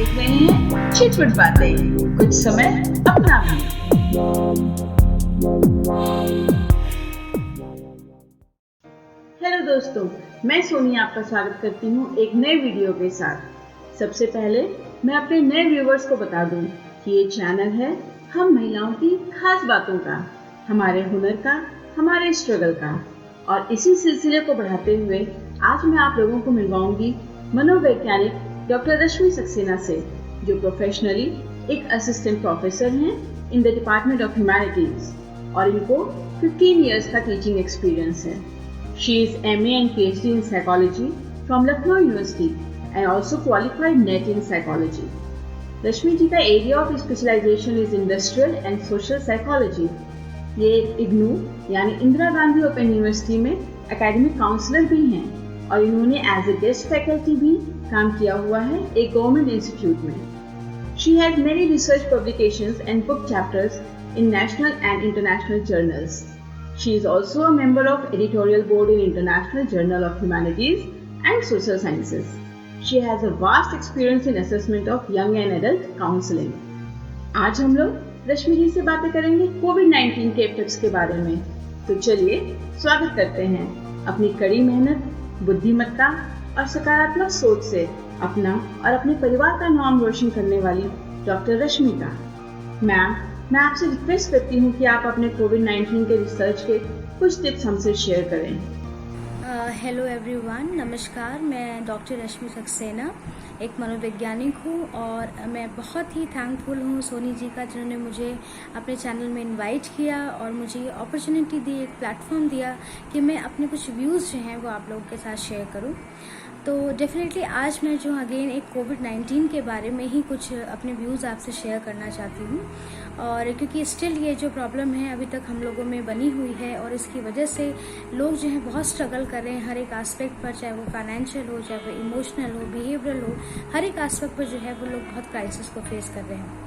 देख रहे हैं छिटपुट बातें, कुछ समय अपना भी। हेलो दोस्तों, मैं सोनी आपका स्वागत करती हूँ एक नए वीडियो के साथ। सबसे पहले मैं अपने नए व्यूवर्स को बता दूँ कि ये चैनल है हम महिलाओं की खास बातों का, हमारे हुनर का, हमारे स्ट्रगल का। और इसी सिलसिले को बढ़ाते हुए आज मैं आप लोगों को मिलवाऊंगी मनोवैज्ञानिक डॉक्टर रश्मि सक्सेना से, जो प्रोफेशनली एक असिस्टेंट प्रोफेसर हैं in the department of humanities और इनको 15 इयर्स का टीचिंग एक्सपीरियंस है। She is MA and PhD in psychology from Lucknow University and also qualified NET in psychology. Rashmi ji का area of specialisation is industrial and social psychology. ये IGNOU यानी Indira Gandhi open university में academic counsellor भी हैं और इन्होंने as a guest faculty भी काम किया हुआ है एक गवर्नमेंट इंस्टीट्यूट में। She has many research publications and book chapters in national and international journals. She is also a member of editorial board in international journal of humanities and social sciences. She has a vast experience in assessment of young and adult counseling. आज हम लोग रश्मि जी से बातें करेंगे कोविड-19 के effects के बारे में। तो चलिए स्वागत करते हैं अपनी कड़ी मेहनत, बुद्धिमत्ता और सकारात्मक सोच से अपना और अपने परिवार का नाम रोशन करने वाली डॉक्टर रश्मि का। मैम, मैं आपसे रिक्वेस्ट करती हूँ कि आप अपने कोविड-19 के रिसर्च के कुछ टिप्स हमसे शेयर करें। हेलो एवरीवन, नमस्कार। मैं डॉक्टर रश्मि सक्सेना एक मनोवैज्ञानिक हूँ और मैं बहुत ही थैंकफुल हूँ सोनी जी का, जिन्होंने मुझे अपने चैनल में इनवाइट किया और मुझे ये अपॉर्चुनिटी दी, एक प्लेटफॉर्म दिया कि मैं अपने कुछ व्यूज़ जो हैं वो आप लोगों के साथ शेयर करूँ। तो डेफिनेटली आज मैं जो अगेन एक कोविड-19 के बारे में ही कुछ अपने व्यूज़ आपसे शेयर करना चाहती हूँ। और क्योंकि स्टिल ये जो प्रॉब्लम है अभी तक हम लोगों में बनी हुई है और इसकी वजह से लोग जो है बहुत स्ट्रगल कर रहे हैं हर एक एस्पेक्ट पर, चाहे वो फाइनेंशियल हो, चाहे वो इमोशनल हो, बिहेवियरल हो, हर एक एस्पेक्ट पर जो है वो लोग बहुत क्राइसिस को फेस कर रहे हैं।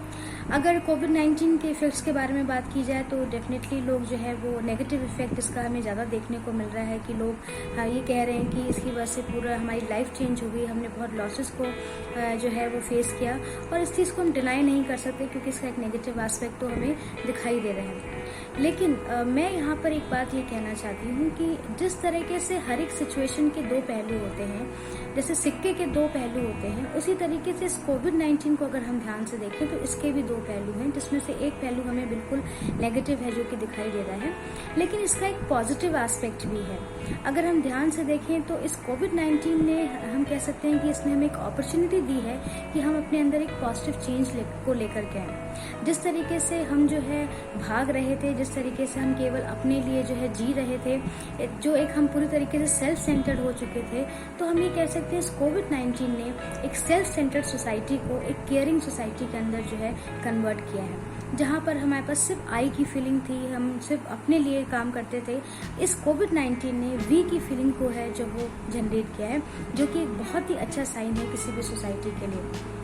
अगर कोविड-19 के इफेक्ट्स के बारे में बात की जाए तो डेफिनेटली लोग जो है वो नेगेटिव इफेक्ट इसका हमें ज़्यादा देखने को मिल रहा है कि लोग ये कह रहे हैं कि इसकी वजह से पूरा हमारी लाइफ चेंज हो गई, हमने बहुत लॉसेस को जो है वो फेस किया। और इस चीज़ को हम डिनाई नहीं कर सकते क्योंकि इसका एक नेगेटिव एस्पेक्ट तो हमें दिखाई दे रहे हैं। लेकिन मैं यहाँ पर एक बात ये कहना चाहती हूँ कि जिस तरीके से हर एक सिचुएशन के दो पहलू होते हैं, जैसे सिक्के के दो पहलू होते हैं, उसी तरीके से इस कोविड-19 को अगर हम ध्यान से देखें तो इसके भी दो पहलू हैं, जिसमें से एक पहलू हमें बिल्कुल नेगेटिव है जो कि दिखाई दे रहा है, लेकिन इसका एक पॉजिटिव एस्पेक्ट भी है। अगर हम ध्यान से देखें तो इस कोविड-19 ने, हम कह सकते हैं कि इसने हमें एक अपॉर्चुनिटी दी है कि हम अपने अंदर एक पॉजिटिव चेंज को लेकर के आए। जिस तरीके से हम जो है भाग रहे थे, जिस तरीके से हम केवल अपने लिए जो है जी रहे थे, जो एक हम पूरी तरीके से सेल्फ सेंटर्ड हो चुके थे, तो हम ये कह सकते हैं इस कोविड-19 ने एक सेल्फ सेंटर्ड सोसाइटी को एक केयरिंग सोसाइटी के अंदर जो है कन्वर्ट किया है, जहाँ पर हमारे पास सिर्फ आई की फीलिंग थी, हम सिर्फ अपने लिए काम करते थे। इस कोविड-19 ने वी की फीलिंग को है जो वो जनरेट किया है, जो कि एक बहुत ही अच्छा साइन है किसी भी सोसाइटी के लिए।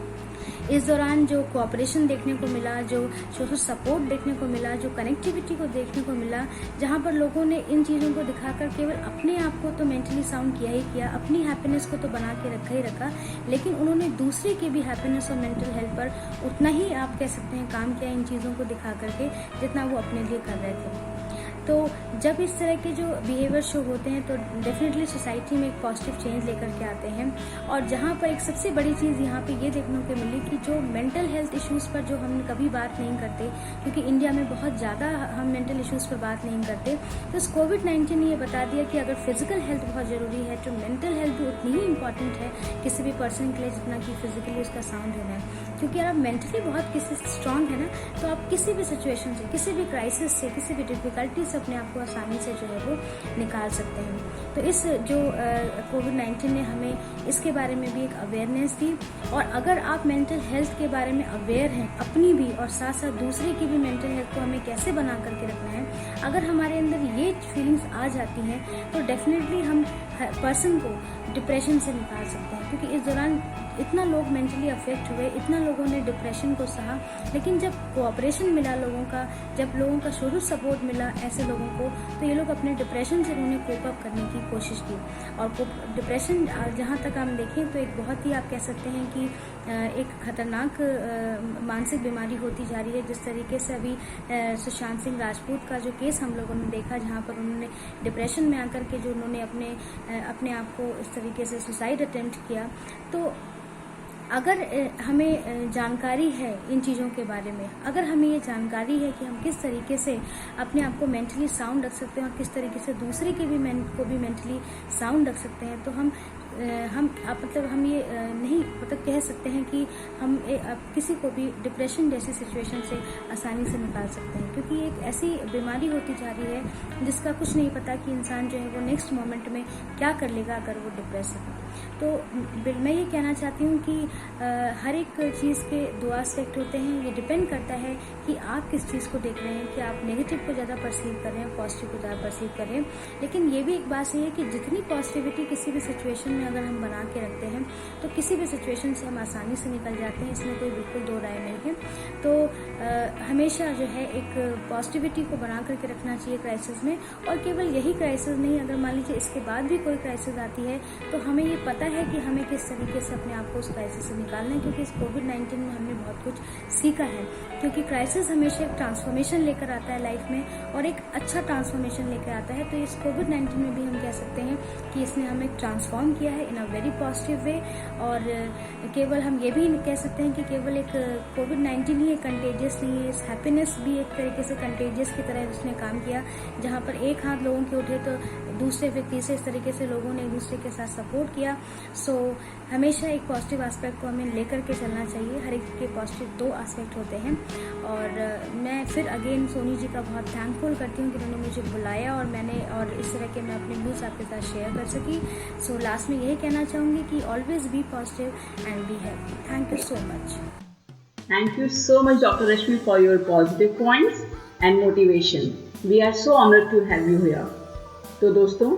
इस दौरान जो कोऑपरेशन देखने को मिला, जो सोशल सपोर्ट देखने को मिला, जो कनेक्टिविटी को देखने को मिला, जहाँ पर लोगों ने इन चीज़ों को दिखाकर केवल अपने आप को तो मेंटली साउंड किया ही किया, अपनी हैप्पीनेस को तो बना के रखा ही रखा, लेकिन उन्होंने दूसरे की भी हैप्पीनेस और मेंटल हेल्थ पर उतना ही, आप कह सकते हैं, काम किया इन चीज़ों को दिखा करके जितना वो अपने लिए कर रहे थे। तो जब इस तरह के जो बिहेवियर शो होते हैं तो डेफिनेटली सोसाइटी में एक पॉजिटिव चेंज लेकर के आते हैं। और जहाँ पर एक सबसे बड़ी चीज़ यहाँ पे ये देखने को मिली कि जो मेंटल हेल्थ इश्यूज़ पर जो हम कभी बात नहीं करते, क्योंकि इंडिया में बहुत ज़्यादा हम मेंटल इश्यूज़ पर बात नहीं करते, तो इस कोविड-19 ने ये बता दिया कि अगर फिजिकल हेल्थ बहुत ज़रूरी है तो मेंटल हेल्थ भी उतनी ही इंपॉर्टेंट है किसी भी पर्सन के लिए जितना कि फिजिकली उसका साउंड होना है। क्योंकि अगर आप मेंटली बहुत किसी स्ट्रांग है ना, तो आप किसी भी सिचुएशन से, किसी भी क्राइसिस से, किसी भी डिफिकल्टी से अपने आप को आसानी से जो है वो निकाल सकते हैं। तो इस जो कोविड-19 ने हमें इसके बारे में भी एक अवेयरनेस दी। और अगर आप मेंटल हेल्थ के बारे में अवेयर हैं, अपनी भी और साथ साथ दूसरे की भी मेंटल हेल्थ को हमें कैसे बना करके रखना है, अगर हमारे अंदर ये फीलिंग्स आ जाती हैं तो डेफिनेटली हम पर्सन को डिप्रेशन से निकाल सकते हैं, क्योंकि इस दौरान इतना लोग मेंटली अफेक्ट हुए, इतना लोगों ने डिप्रेशन को सहा, लेकिन जब कोऑपरेशन मिला लोगों का, जब लोगों का शुरू सपोर्ट मिला ऐसे लोगों को, तो ये लोग अपने डिप्रेशन से उन्होंने कोप अप करने की कोशिश की। और डिप्रेशन जहाँ तक हम देखें तो एक बहुत ही आप कह सकते हैं कि एक खतरनाक मानसिक बीमारी होती जा रही है। जिस तरीके से अभी सुशांत सिंह राजपूत का जो केस हम लोगों ने देखा, जहाँ पर उन्होंने डिप्रेशन में आकर के जो उन्होंने अपने आप को इस तरीके से सुसाइड अटेम्प्ट किया। तो अगर हमें जानकारी है इन चीज़ों के बारे में, अगर हमें ये जानकारी है कि हम किस तरीके से अपने आप को मेंटली साउंड रख सकते हैं और किस तरीके से दूसरे को भी मेंटली साउंड रख सकते हैं, तो हम ये नहीं कह सकते हैं कि हम किसी को भी डिप्रेशन जैसी सिचुएशन से आसानी से निकाल सकते हैं, क्योंकि एक ऐसी बीमारी होती जा रही है जिसका कुछ नहीं पता कि इंसान जो है वो नेक्स्ट मोमेंट में क्या कर लेगा अगर वो डिप्रेस है। तो मैं ये कहना चाहती हूँ कि हर एक चीज़ के दो एस्पेक्ट होते हैं। ये डिपेंड करता है कि आप किस चीज़ को देख रहे हैं, कि आप नेगेटिव को ज़्यादा परसीव कर रहे हैं, पॉजिटिव को ज़्यादा परसीव कर रहे हैं। लेकिन ये भी एक बात सही है कि जितनी पॉजिटिविटी किसी भी सिचुएशन में अगर हम बना के रखते हैं तो किसी भी सिचुएशन से हम आसानी से निकल जाते हैं, इसमें कोई बिल्कुल दो राय नहीं है। तो हमेशा जो है एक पॉजिटिविटी को बना करके रखना चाहिए क्राइसिस में। और केवल यही क्राइसिस नहीं, अगर मान लीजिए इसके बाद भी कोई क्राइसिस आती है तो हमें ये पता है कि हमें किस तरीके से अपने आप को उस क्राइसिस से निकालना है, क्योंकि इस कोविड-19 में हमने बहुत कुछ सीखा है। क्योंकि क्राइसिस हमेशा एक ट्रांसफॉर्मेशन लेकर आता है लाइफ में, और एक अच्छा ट्रांसफॉर्मेशन लेकर आता है। तो इस कोविड-19 में भी हम कह सकते हैं कि इसने हमें ट्रांसफॉर्म किया है इन अ वेरी पॉजिटिव वे। और केवल हम ये भी कह सकते हैं कि केवल एक कोविड-19 ही एक कंटेजियस नहीं है, इस हैप्पीनेस भी एक तरीके से कंटेजियस की तरह उसने काम किया। जहाँ पर एक हाथ लोगों के उठे तो दूसरे व्यक्ति से इस तरीके से लोगों ने एक दूसरे के साथ सपोर्ट किया। सो हमेशा एक पॉजिटिव एस्पेक्ट को हमें लेकर के चलना चाहिए। हर एक के पॉजिटिव दो एस्पेक्ट होते हैं। और मैं फिर अगेन सोनी जी का बहुत थैंकफुल करती हूँ कि उन्होंने मुझे बुलाया और इस तरह के मैं अपने व्यूज़ आपके साथ शेयर कर सकी। सो लास्ट में यही कहना चाहूँगी कि always be positive and be happy. Thank you so much. Thank you so much, Dr. Rashmi, for your positive points and motivation. We are so honored to have you here. तो दोस्तों,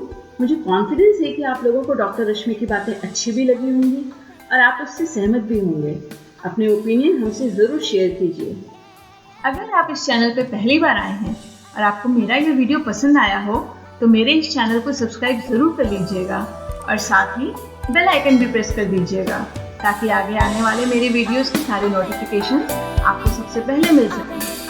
मुझे confidence है कि आप लोगों को doctor रश्मि की बातें अच्छी भी लगी होंगी और आप उससे सहमत भी होंगे। अपने ओपिनियन हमसे ज़रूर शेयर कीजिए। अगर आप इस चैनल पर पहली बार आए हैं और आपको मेरा ये वीडियो पसंद आया हो तो मेरे इस चैनल को सब्सक्राइब ज़रूर कर लीजिएगा और साथ ही बेल आइकन भी प्रेस कर दीजिएगा, ताकि आगे आने वाले मेरे वीडियोस के सारे नोटिफिकेशन आपको सबसे पहले मिल सकें।